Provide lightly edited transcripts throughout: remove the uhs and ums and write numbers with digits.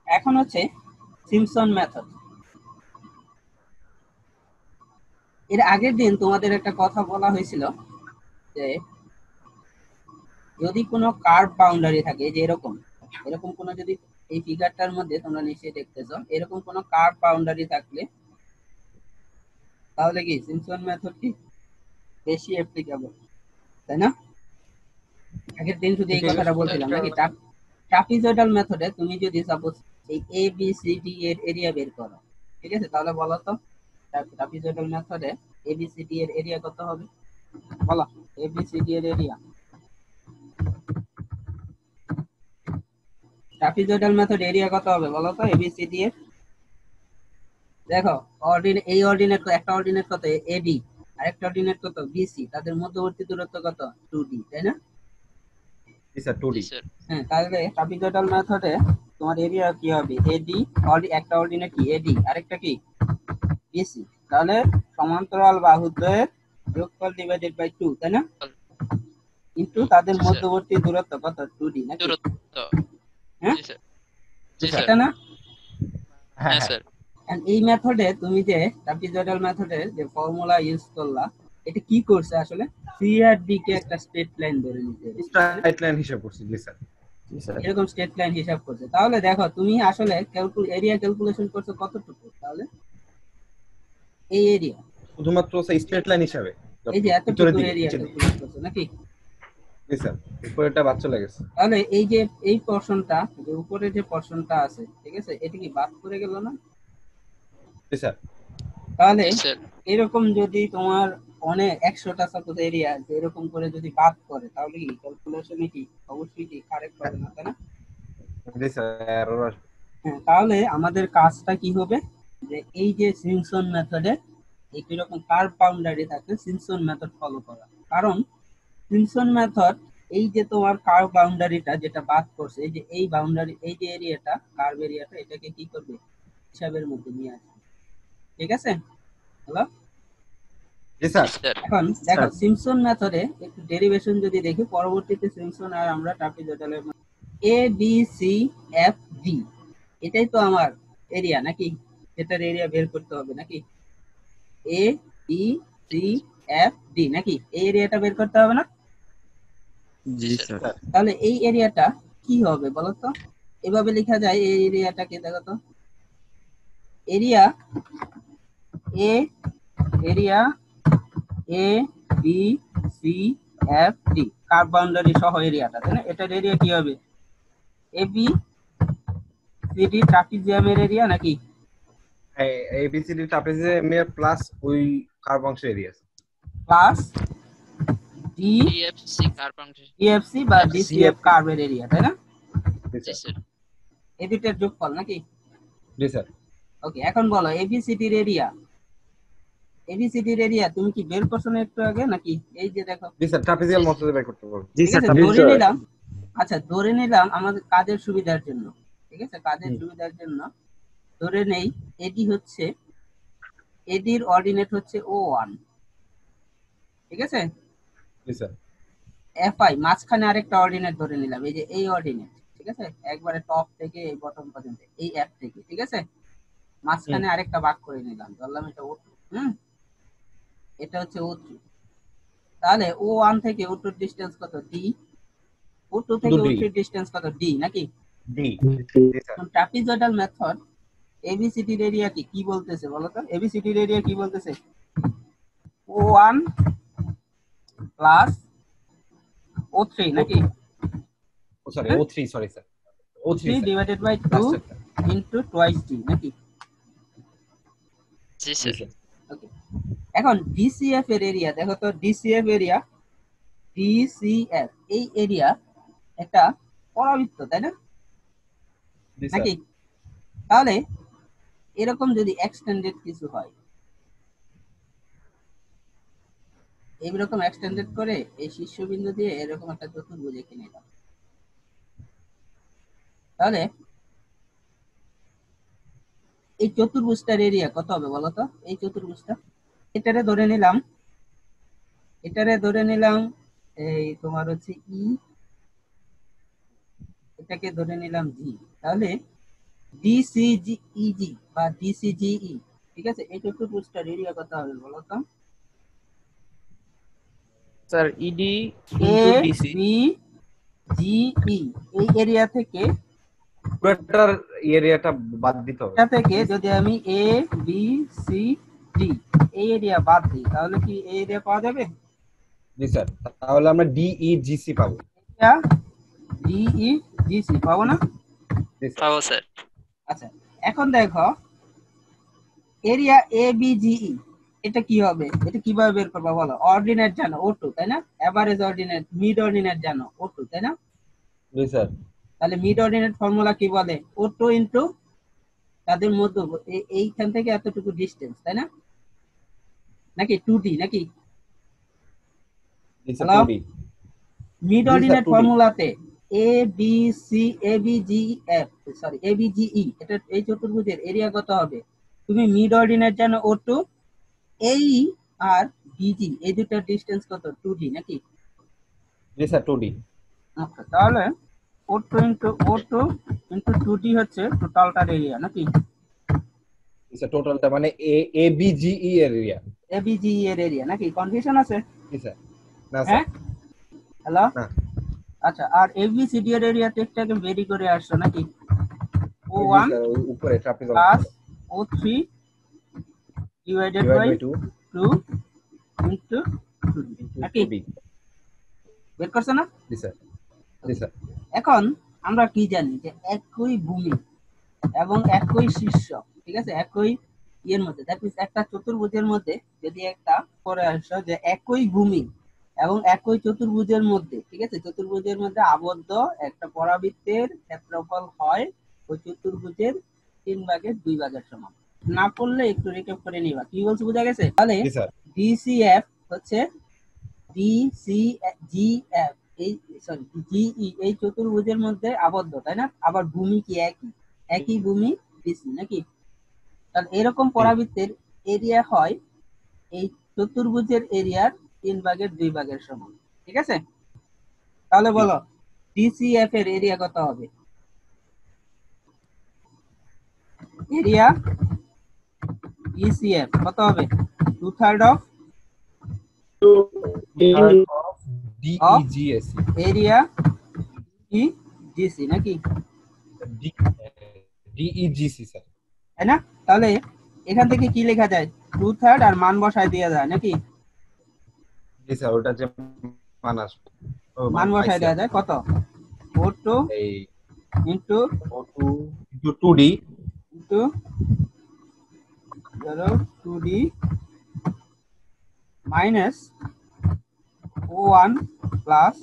এখন হচ্ছে Simpson method. এর আগের দিন তোমাদের একটা কথা বলা হয়েছিল যে যদি কোনো কার্ভ বাউন্ডারি থাকে, যে এরকম এরকম কোনো যদি এই ফিগারটার মধ্যে তোমরা নিশ্চয়ই দেখতেছো, এরকম কোনো কার্ভ বাউন্ডারি থাকলে তাহলে কি সিম্পসন মেথড কি বেশি অ্যাপ্লিকেবল, তাই না? আগের দিন শুধু এই কথাটা বলছিলাম নাকি? ট্রাপিজয়েডাল মেথডে তুমি যদি সাপোজ এই এ বি সি ডি এর এরিয়া বের করো, ঠিক আছে, তাহলে বলো তো ট্রাপিজয়েডাল মেথডে এ বি সি ডি এর এরিয়া কত হবে? বলো, এ বি সি ডি এর এরিয়া ট্রাপিজয়েডাল মেথড এরিয়া কত হবে বলো তো এ বি সি ডি এর? দেখো, এই অর্ডিনেট একটা অর্ডিনেট কত এডি, আর একটা অর্ডিনেট কত বিসি, তাদের মধ্যবর্তী দূরত্ব কত 2d, তাই না? জি স্যার 2D। হ্যাঁ, তাহলে ট্রাপিজয়েডাল মেথডে তোমার এরিয়া কি হবে এডি, একটা অর্ডিনেট কি এডি, আরেকটা কি বিসি, তাহলে সমান্তরাল বাহুদ্বয়ের যোগফল ডিভাইডেড বাই 2, তাই না? কিন্তু তাদের মধ্যবর্তী দূরত্ব কত 2d নাকি? হ্যাঁ, জি স্যার। এটা না? হ্যাঁ হ্যাঁ এই মেথডে তুমি যে ট্রাপিজয়েডাল মেথডের যে ফর্মুলা ইউজ করলা, এটা কি করছে আসলে? সি আর ডি কে একটা স্ট্রেট লাইন ধরে নিতে, তাই না? স্ট্রাইট লাইন হিসাব করছি। জি স্যার। জি স্যার। এরকম স্ট্রেট লাইন হিসাব করছে। তাহলে দেখো তুমি আসলে এরিয়া ক্যালকুলেশন করছো কতটুকু তাহলে? এই এরিয়া, শুধুমাত্র স্ট্রেট লাইন হিসাবে এই যে ভিতরের এতটুকুর দিকে এরিয়া নিচের দিকে। ক্যালকুলেট করছো নাকি? জি স্যার, উপরেরটা বাদ চলে গেছে। তাহলে এই যে এই পোর্শনটা, যে উপরে যে পোর্শনটা আছে, ঠিক আছে, এটা কি বাদ করে গেল না? জি স্যার। তাহলে এরকম যদি তোমার অনেক 100টা সাপোজ এরিয়া এরকম করে যদি বাদ করে, তাহলে কি ক্যালকুলেশনে কি অবশ্যই কি কারেক্ট হবে না, তাই না? জি স্যার, এরর আসবে। হ্যাঁ, তাহলে আমাদের কাজটা কি হবে, যে এই যে সিম্পসন মেথডে একই রকম কার্ভ বাউন্ডারি থাকলে সিম্পসন মেথড ফলো করা। কারণ সিম্পসন মেথড এই যে তোমার কার্ভ বাউন্ডারিটা যেটা বাদ করছে, এই যে এই বাউন্ডারি, এই যে এরিয়াটা কার্ভ এরিয়াটা, এটাকে কি করবে হিসাবের মধ্যে নিয়ে আসবে। ঠিক আছে, হলো। জি স্যার। এখন দেখো সিম্পসন মেথডে একটু ডেরিভেশন যদি দেখি, পরবর্তীতে সিম্পসন আর আমরা ট্রাপিজয়েডালের এ বি সি এফ ডি, এটাই তো আমার এরিয়া নাকি? এটার এরিয়া বের করতে হবে নাকি? এ বি সি এফ ডি নাকি, এই এরিয়াটা বের করতে হবে না? জি স্যার। তাহলে এই এরিয়াটা কি হবে বলতো? এভাবে লেখা যায় এই এরিয়াটাকে, দেখো তো, area A area A B C F D curve boundary সহ এরিয়াটা, তাই না? এটার এরিয়া কি হবে? এ বি সি ডি ট্রাপিজিয়ামের এরিয়া নাকি? এবিসিডি ট্রাপিজিয়ামের প্লাস ওই কার্ভ অংশের এরিয়া। প্লাস ডি ডিএফসি বা ডিসিএফ সিএফসি। কার্ভের এরিয়া, তাই না? জি স্যার। এই দুইটার যোগফল নাকি? জি স্যার। ওকে, এখন বলো এবিসিডির এরিয়া, এবিসিডির এরিয়া তুমি কি বের করছো না একটু আগে নাকি? এই যে দেখো, জি স্যার, ট্রাপিজিয়াল মধ্যে বের করতে পারবো। ঠিক আছে, ধরে নিলাম, আচ্ছা ধরে নিলাম আমাদের কাজের সুবিধার জন্য, ঠিক আছে, কাজের সুবিধার জন্য ধরে নেই এডি হচ্ছে, এডির অর্ডিনেট হচ্ছে O1, ঠিক আছে। জি স্যার। এফআই মাঝখানে আরেকটা অর্ডিনেট ধরে নিলাম, এই যে এই অর্ডিনেট, ঠিক আছে, একবারে টপ থেকে এই বটম পর্যন্ত এই এফ থেকে, ঠিক আছে, মাঝখানে আরেকটা ভাগ করে নিলাম, ধরলাম এটা O2। এটা হচ্ছে O3। তাহলে O1 থেকে O2 ডিস্টেন্স কত ডি, O2 থেকে দুটি O3 ডিস্টেন্স কত ডি নাকি? ডি। জি স্যার। ট্রাপিজয়েডাল মেথড এবিসিডির এরিয়া কি বলতেছে বলো তো? এবিসিডির এরিয়া কি বলতেছে? O1 প্লাস O3 নাকি? ও সরি, হ্যাঁ, O3, sorry sir. O3 O3 sir. Divided by 2 লাস্টেরটা। ইনটু টুয়াইস ডি নাকি? জি স্যার। ওকে, এখন ডিসিএফ এর এরিয়া দেখো তো, ডিসিএফ এরিয়া, ডিসিএফ এই এরিয়া একটা পরাবৃত্ত, তাই না জি স্যার। নাকি? তাহলে এরকম যদি এক্সটেন্ডেড কিছু হয়, এইরকম এক্সটেন্ডেড করে এই শীর্ষবিন্দু দিয়ে এরকম একটা চতুর্ভুজ এঁকে নিলাম, তাহলে এই চতুর্ভুজটার এরিয়া কত হবে বলতো? এই চতুর্ভুজটা, এটারে ধরে নিলাম, এটারে ধরে নিলাম এই তোমার হচ্ছে ই, এটাকে ধরে নিলাম জি। তাহলে ডিসিজিইজি বা ডিসিজিই, ঠিক আছে, এই চতুর্ভুজটার এরিয়া কত হবে বলো তো? স্যার ইডি এ ইনটু ডিসি। বি জিই, এই এরিয়া থেকে, পুরোটার এরিয়াটা বাদ দিতে হবে। এটা থেকে যদি আমি এ বি সি ডি এই এরিয়া বাদ দিই তাহলে কি এই এরিয়া পাওয়া যাবে? জি স্যার, তাহলে আমরা ডিইজিসি পাবো। এরিয়া ডিই জিসি পাবো না? জি স্যার। পাবো স্যার। আচ্ছা, এখন দেখো এরিয়া এ বি জিই এটা কি হবে, এটা কিভাবে বের করবা বলো? অর্ডিনেট জানো O2 তাই না, এভারেজ অর্ডিনেট, মিড অর্ডিনেট জানো O2 তাই না? জি স্যার। তাহলে মিড অর্ডিনেট ফর্মুলা কি বলে? O2 ইনটু তাদের মধ্য, এইখান থেকে এতটুকু ডিসটেন্স তাই না, নাকি 2D নাকি? জি sir, hello, 2D। Mid G sir, ordinate 2D। ফর্মুলাতে A B C A B G F, sorry A B জি ই, এটা এই চতুর্ভুজের এরিয়া কত হবে? তুমি মিড অর্ডিনেট জানো O2, এই আর বিজি এই দুটার ডিসটেন্স কত? 2D নাকি? জি স্যার, 2D। আচ্ছা, তাহলে O2 ইন্টু 2D হচ্ছে টোটালটার এরিয়া নাকি? জি স্যার, টোটালটা মানে এবিজিই এর এরিয়া। এবিজি এর এরিয়া নাকি? কনফিউশন আছে? জি স্যার। না হ্যাঁ, স্যার, হ্যালো। না। আচ্ছা, আর এবিসিডি এর এরিয়া টেকটাকে বেরি করে আসছো নাকি? জি O1 স্যার, ওই উপরে ট্রাপিজয়েড প্লাস উপরে। O3 divided divide bye bye 2 2 into 2D into নাকি? 2D। বের করছো না? জি স্যার। জি স্যার। এখন আমরা কি জানি যে একই ভূমি এবং একই শীর্ষ, ঠিক আছে, একই ইয়ের মধ্যে, দ্যাট মিন্স একটা চতুর্ভুজের মধ্যে যদি একটা করে আসো যে একই ভূমি এবং একই চতুর্ভুজের মধ্যে, ঠিক আছে, চতুর্ভুজের মধ্যে আবদ্ধ একটা পরাবৃত্তের ক্ষেত্রফল হয় ওই চতুর্ভুজের 3/2 সমান। না পড়লে একটু রিক্যাপ করে নিবা, কি বলছো, বোঝা গেছে? তাহলে জি স্যার। ডিসিএফ হচ্ছে ডিসিজিএফ, এই সরি জিই এই চতুর্ভুজের মধ্যে আবদ্ধ তাই না, আবার ভূমি কি একই, একই ভূমি ডিসি নাকি? তাহলে এরকম জি পরাবৃত্তের এরিয়া হয় এই চতুর্ভুজের এরিয়ার 3/2 সমান, ঠিক আছে? তাহলে জি বলো ডিসিএফ এর এরিয়া কত হবে? এরিয়া ডিসিএফ কত হবে? 2/3 অফ ডিইজিএসি। এরিয়া ই ডিসি নাকি? ডিইজিসি স্যার। তাই না? তাহলে এখান থেকে কি লেখা যায়? 2/3 আর মান বসায় দেওয়া যায় নাকি? জি স্যার, ওটা যে মান আসবে, ও মান মান বসায় পাইছি দেওয়া আমি। যায় কত? O2 এই into O2 into 2D into 2D minus O1 plus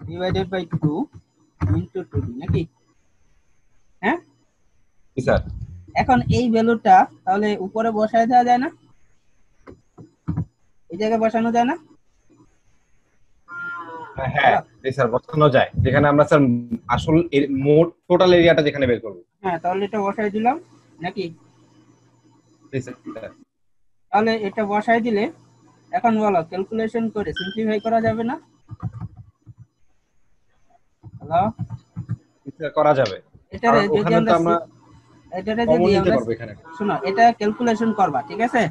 divided by 2 into 2D নাকি? হ্যাঁ, জি স্যার। এখন এই ভ্যালুটা তাহলে উপরে বসায় দেওয়া যায় না? এই জায়গায় বসানো যায় না? হ্যাঁ, জি স্যার, বসানো যায়, যেখানে আমরা স্যার আসল মোট টোটাল এরিয়াটা যেখানে বের করব। হ্যাঁ, তাহলে এটা বসাই দিলাম নাকি? জি স্যার। তাহলে এটা বসাই দিলে এখন বলো ক্যালকুলেশন করে সিম্পলিফাই করা যাবে না? হ্যালো, জি স্যার, করা যাবে, এটারে কারণ যদি ওখানে তো আমরা আমরা এটারে কমন যদি নিতে আমরা পারবো এখানে। শোনো, এটা ক্যালকুলেশন করবা, ঠিক আছে?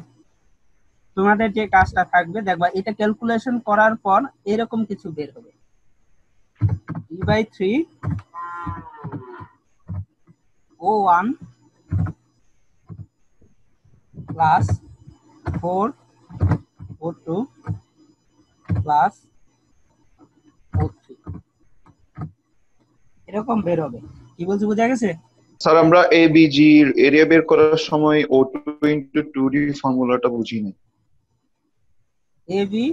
তোমাদের যে কাজটা থাকবে দেখবা এটা ক্যালকুলেশন করার পর এরকম কিছু বের হবে, d/3 O1 plus 4 O2 plus O3 এরকম বের হবে। কি বলছি, বোঝা গেছে? স্যার আমরা এবিজি এরিয়া বের করার সময় O2 ইন্টু 2D ফর্মুলাটা বুঝি নাই। এবি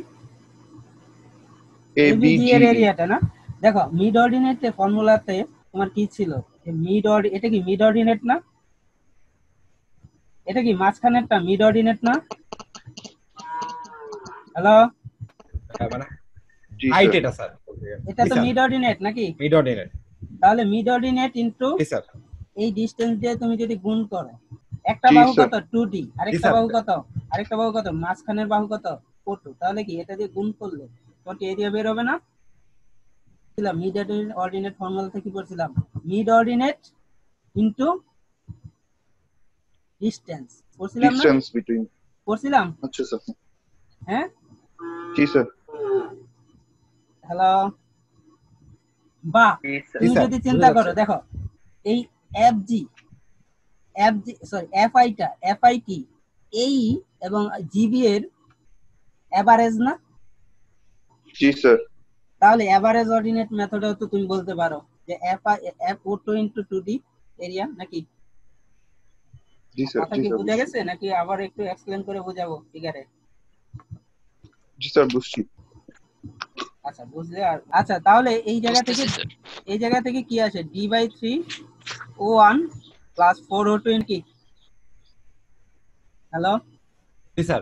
এবিজি এর এবিজিই এরিয়াটা না, দেখো মিড অর্ডিনেটের ফর্মুলাতে তোমার কি ছিল? এটা কি মিড অর্ডিনেট না? এটা কি মাঝখানেরটা মিড অর্ডিনেট না? হ্যালো, মানে জি হাইট স্যার। এটা স্যার। এটা জি তো স্যার, মিড অর্ডিনেট নাকি? Mid ordinate. তাহলে মিড অর্ডিনেট ইনটু জি স্যার। এই ডিসটেন্স দিয়ে তুমি যদি গুণ করো, একটা জি বাহু স্যার। কত? 2D, জি আরেকটা স্যার। বাহু কত? আরেকটা বাহু কত? মাঝখানের বাহু কত? 4, তাহলে কি এটা দিয়ে গুণ করলে তোমার এরিয়া বের হবে না? মিড অর্ডিনেট ফর্মুলা থেকে কি করছিলাম? মিড অর্ডিনেট ইনটু ডিসটেন্স পড়ছিলাম না? Distance between. পড়ছিলাম। আচ্ছা স্যার। হ্যাঁ জি স্যার। হ্যালো। বা জি স্যার। জি তুমি স্যার, যদি বোঝা চিন্তা করো, যাচ্ছে। দেখো এই এফজি এফআই কি এই এবং জিবি এর এভারেজ না? জি স্যার। তাহলে এভারেজ অর্ডিনেট মেথডেও তো তুমি বলতে পারো যে FO2 ইনটু 2D এরিয়া নাকি? জি স্যার। কথা জি কি স্যার বোঝা বুঝছি। গেছে নাকি আবার একটু এক্সপ্লেন করে বোঝাবো? ঠিক আছে, জি স্যার বুঝছি। আচ্ছা বুঝলে। আর আচ্ছা তাহলে বুঝতেছি স্যার। এই জায়গা থেকে কি আসে? D/3 O1 প্লাস 4O2 কি? হ্যালো। জি স্যার।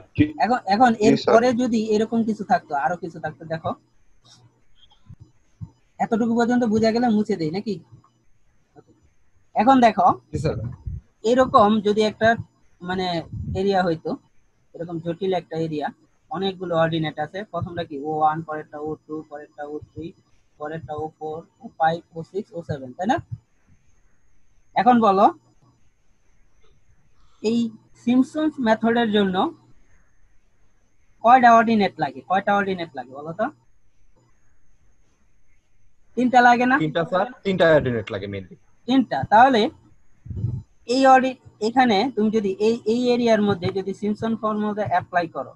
এখন জি এর স্যার। পরে যদি এরকম কিছু থাকতো, আরো কিছু থাকতো, দেখো এতটুকু পর্যন্ত বোঝা গেলে মুছে দেই নাকি? এখন দেখো জি স্যার। এরকম যদি একটা মানে এরিয়া হইতো, এরকম জটিল একটা এরিয়া, অনেকগুলো অর্ডিনেট আছে, প্রথমটা কি O1, পরেরটা O2, পরেরটা O3, পরেরটা O4, O5, O6, O7, তাই না? এখন বলো এই সিম্পসন্স মেথডের জন্য কয়টা অর্ডিনেট লাগে বলো তো? তিনটা লাগে না? তিনটা স্যার, তিনটা অর্ডিনেট লাগে মেইনলি। তিনটা। তাহলে এই এখানে তুমি যদি এই এরিয়ার মধ্যে যদি সিম্পসন ফর্মুলা অ্যাপ্লাই করো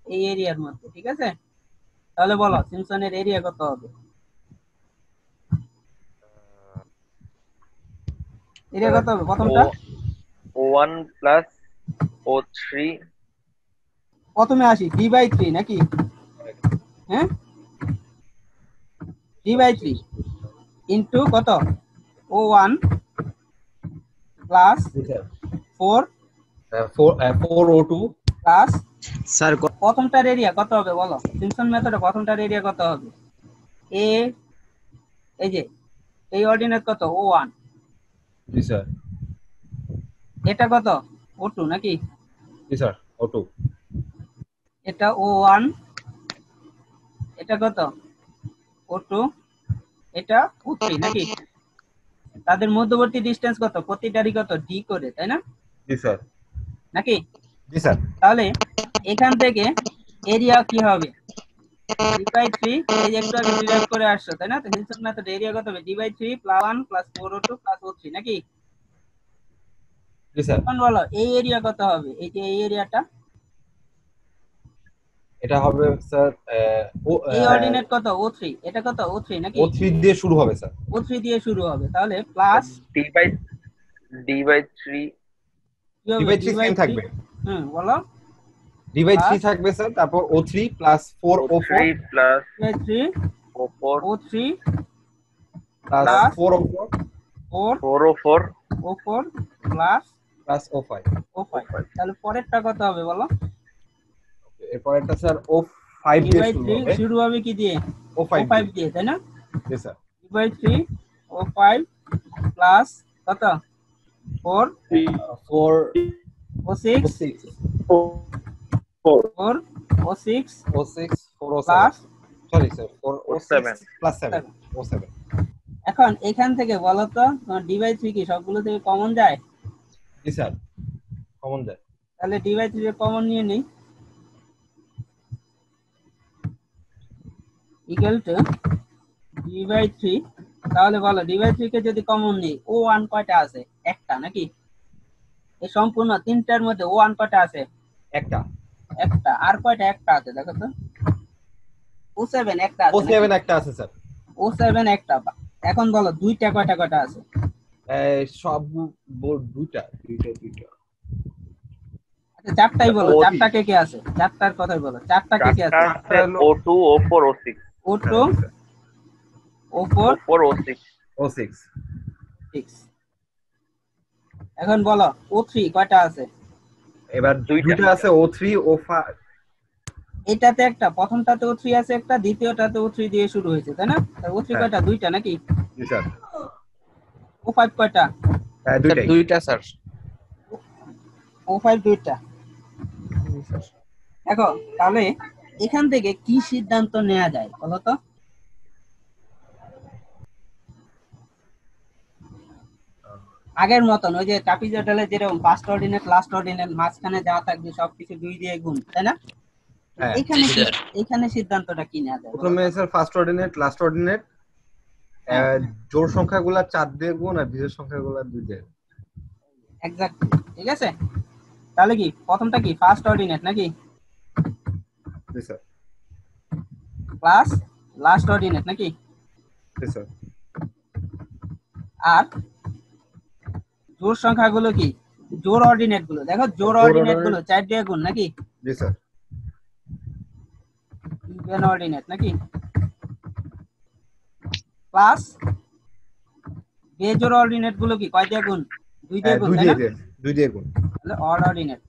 এই এরিয়ার মধ্যে, ঠিক আছে, তাহলে বলো সিম্পসনের এরিয়া কত হবে? এরিয়া কত হবে প্রথমটা? O1 প্লাস O3 প্রথমে আসি D/3 নাকি? হ্যাঁ, D/3 ইন্টু কত? O1 প্লাস জি স্যার। 4 4O2 প্লাস স্যার প্রথমটার এরিয়া কত হবে বলো? সিম্পসন মেথডে প্রথমটার এরিয়া কত হবে? এ এই যে এই অর্ডিনেট কত? O1। জি স্যার। এটা কত? O2 নাকি? জি স্যার। O2। এটা O1, এটা কত? O2, এটা O3 নাকি? তাদের মধ্যবর্তী ডিসটেন্স কত? প্রতিটারই কত? D করে, তাই না? জি স্যার। নাকি? জি স্যার। তাহলে এখান থেকে এরিয়া কি হবে? D/3, এই যে একটু আগে ডিরাইভ করে আসছো, তাই না? তো সিম্পসন মেথড এরিয়া কত হবে? D/3 plus 1 plus 4O2 plus O3 নাকি? জি স্যার। এখন বলো এই এরিয়া কত হবে? এই যে এই এরিয়াটা, এটা হবে স্যার এই অর্ডিনেট কত? O3, এটা কত? O3 নাকি? O3 দিয়ে শুরু হবে স্যার। O3 দিয়ে শুরু হবে, তাহলে প্লাস D/3 কি হবে? D/3 সেম D/3 থাকবে। বলো। D/3 প্লাস থাকবে স্যার, তারপর O3 plus 4O4 O3 plus D/3 O4 O3 plus plus 4O4 4 4O4 O4 plus plus O5। O5। তাহলে পরেরটা কত হবে বলো? এরপর একটা স্যার O5 দিয়ে শুরু D/3 হবে। শুরু হবে কি দিয়ে? O5 O5 দিয়ে, তাই না? জি স্যার। D/3 O5 প্লাস কত? 4 4 O6 O6 4 O6 O6 4O7 plus sorry sir 4O6 O7 plus 7 O7। এখন এখান থেকে বলো তো তোমার D/3 কি সবগুলো থেকে কমন যায়? জি স্যার, কমন যায়। তাহলে D/3 এর কমন নিয়ে নেই, ইকুয়াল টু D/3। তাহলে বলো D/3 কে যদি কমন নিই, O1 কয়টা আছে? একটা নাকি? এই সম্পূর্ণ তিনটার মধ্যে O1 কয়টা আছে? একটা। একটা। আর কয়টা একটা আছে দেখো তো? O7 একটা আছে O7 নাকি? একটা আছে স্যার। O7 একটা। এখন বলো দুইটা কয়টা আছে? সব দুইটা। আচ্ছা চারটাই বলো, O3 চারটা কে কে আছে? চারটার কথাই বলো, চারটা কে কে আছে? চারটা আছে O2 O4 O6 O2 O4 O4 O6 O6 6। এখন বলো O3 কয়টা আছে? এবার দুইটা। দুইটা আছে O3 O5। এটাতে একটা, প্রথমটাতে O3 আছে একটা, দ্বিতীয়টাতে O3 দিয়ে শুরু হয়েছে, তাই না? O3 হ্যাঁ। কয়টা? দুইটা নাকি? জি স্যার। O5 কয়টা? হ্যাঁ দুইটাই। দুইটা স্যার। O5 দুইটা। দেখো তাহলে এখান থেকে কি সিদ্ধান্ত নেওয়া যায় বলো তো? আগের মতন ওই যে ট্রাপিজয়েডালে যেরকম ফার্স্ট অর্ডিনেট লাস্ট অর্ডিনেট মাঝখানে যা থাকবে সবকিছু 2 দিয়ে গুণ, তাই না? হ্যাঁ এখানে এখানে সিদ্ধান্তটা কি নেওয়া যায়? প্রথমে sir first ordinate last ordinate জোড় সংখ্যাগুলা 4 দিয়ে গুণ আর বিজোড় সংখ্যাগুলা 2 দিয়ে। এক্স্যাক্টলি, ঠিক আছে। তাহলে কি প্রথমটা কি ফার্স্ট অর্ডিনেট নাকি জি স্যার, প্লাস লাস্ট অর্ডিনেট নাকি? জি স্যার। আর জোড় সংখ্যাগুলো কি জোড় অর্ডিনেট গুলো, দেখো জোড় অর্ডিনেট গুলো 4 দিয়ে গুণ নাকি? জি স্যার। ইভেন অর্ডিনেট নাকি? প্লাস বেজোড় অর্ডিনেট গুলো কি কয় দিয়ে গুণ? 2 দিয়ে গুণ, 2 তাই দিয়ে না? দেন, 2 দিয়ে গুণ। তাহলে অড অর্ডিনেট।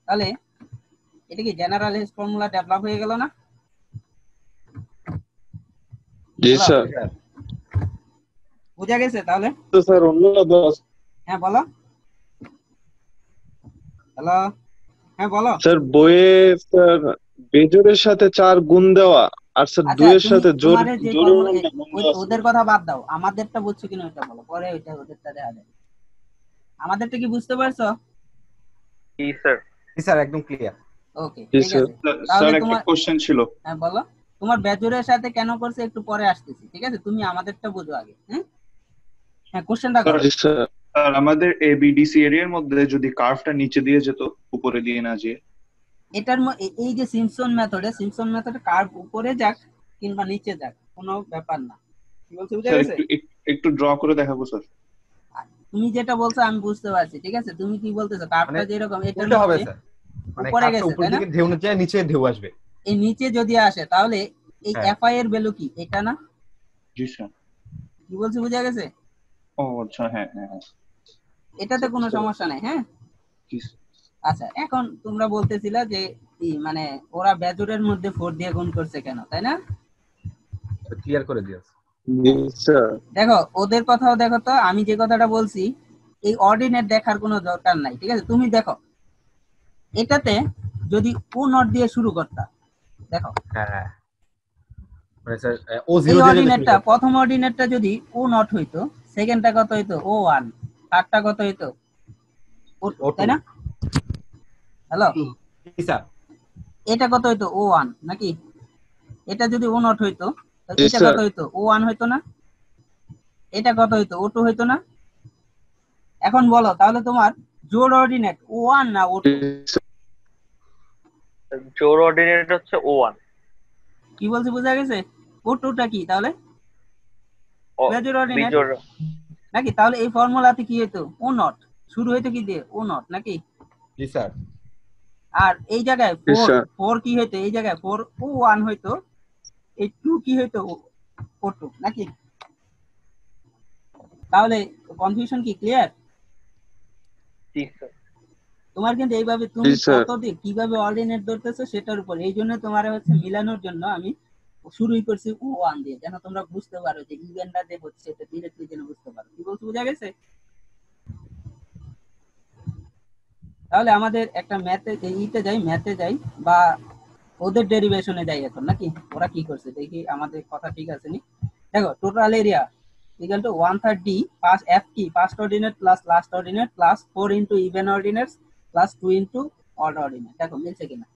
তাহলে এটা কি জেনারেলাইজ ফর্মুলা ডেভেলপ হয়ে গেল না? জি স্যার। বুঝা গেছে তাহলে? তো স্যার অন্য দশ। হ্যাঁ বলো। হ্যালো, হ্যাঁ বলো। স্যার বইয়ে স্যার বেজোড়ের সাথে 4 গুণ দেওয়া আর স্যার আচ্ছা, 2 এর সাথে জোড় তোমারে যে জোড়ের ফর্মুলা মধ্যে গুণ দেওয়া। ওদের কথা বাদ দাও, আমাদেরটা বুঝছো কিনা ওটা বলো, পরে ওইটা ওদেরটা দেখা যাবে। আমাদেরটা কি বুঝতে পারছো? জি স্যার। জি স্যার, একদম ক্লিয়ার। ওকে, জি ঠিক স্যার। আছে। স্যার তাহলে একটা তোমার কোশ্চেন ছিল। হ্যাঁ বলো। তোমার বেজোড়ের সাথে কেন করছে একটু পরে আসতেছি, ঠিক আছে? তুমি আমাদেরটা বুঝো আগে। হ্যাঁ কোশ্চেনটা করো। জি স্যার। স্যার আমাদের এবিডিসি এরিয়ার মধ্যে যদি কার্ভটা নিচে দিয়ে যেত উপরে দিয়ে না যেয়ে, এটার এই যে সিম্পসন মেথডে কার্ভ উপরে যাক কিংবা নিচে যাক কোনো ব্যাপার না। কি বলছো বুঝা স্যার গেছে? একটু ড্র করে দেখাবো স্যার। তুমি যেটা বলছো আমি বুঝতে পারছি, ঠিক আছে। তুমি কি বলতেছো কার্ভটা মানে যেরকম এটার উল্টো হবে মধ্যে স্যার, মানে উপরে কাপটা গেছে, উপর তাই না? দিকে ঢেউ যায়, নিচে ঢেউ আসবে। এই নিচে যদি আসে তাহলে এই হ্যাঁ। এফআই এর ভ্যালু কি এটা না? জি স্যার। কি বলছো বুঝা গেছে? ও আচ্ছা, হ্যাঁ হ্যাঁ হ্যাঁ। এটাতে কোনো সমস্যা নাই। হ্যাঁ জি আচ্ছা, এখন তোমরা বলতেছিলা যে মানে ওরা বেজোড়ের মধ্যে 4 দিয়ে গুণ করছে কেন, তাই না? ক্লিয়ার করে দিও। জি স্যার। দেখো ওদের কথাও দেখো তো, আমি যে কথাটা বলছি এই অর্ডিনেট দেখার কোনো দরকার নাই, ঠিক আছে? তুমি দেখো এটাতে যদি ও নট দিয়ে শুরু করতা, দেখো হ্যাঁ, মানে স্যার ও এই 0 দিয়ে যদি শুরু অর্ডিনেটটা করতে। প্রথম অর্ডিনেটটা যদি ও নট হইতো, সেকেন্ডটা কত হইতো? ও 1, থার্ডটা কত হইতো? ও 2, তাই না? হ্যালো, জি স্যার। এটা কত হইতো? ও 1 নাকি? এটা যদি ও নট হইতো তাহলে জি এটা স্যার। কত হইতো? ও 1 হইতো না? এটা কত হইতো? ও 2 হইতো না? এখন বলো তাহলে তোমার জোড় অর্ডিনেট ও 1 না ও 2? জোড় অর্ডিনেট হচ্ছে O1। কি বলছি বুঝা গেছে? ও 2টা কি তাহলে? বেজোড় অর্ডিনেট বিজোড়। নাকি? তাহলে এই ফর্মুলাতে কি হইতো? ও নট শুরু হইতো কি দিয়ে? ও নট নাকি? জি স্যার। আর এই জায়গায় জি 4 স্যার। 4 কি হইতো? এই জায়গায় 4 ও 1 হইতো, এই 2 কি হইতো? ও 2 নাকি? তাহলে কনফিউশন কি ক্লিয়ার? জি স্যার। তোমার কিন্তু এইভাবে জি তুমি স্যার। কত দিয়ে কিভাবে অর্ডিনেট ধরতেছো সেটার উপর, এই জন্য তোমার হচ্ছে মিলানোর জন্য আমি শুরুই করছি ও 1 দিয়ে, যেন তোমরা বুঝতে পারো যে ইভেন্টটা যে হচ্ছে এটা ডিরেক্টলি যেন বুঝতে পারো। কি বলছো বুঝা গেছে? তাহলে আমাদের একটা ম্যাথে যাই বা ওদের ডেরিভেশনে যাই এখন নাকি? ওরা কি করছে দেখি, আমাদের কথা ঠিক আছে নি? দেখো total area equal to 1/3 D plus F কি first ordinate plus last ordinate plus 4 into even ordinates plus 2 into odd ordinate. দেখো মিলছে কিনা?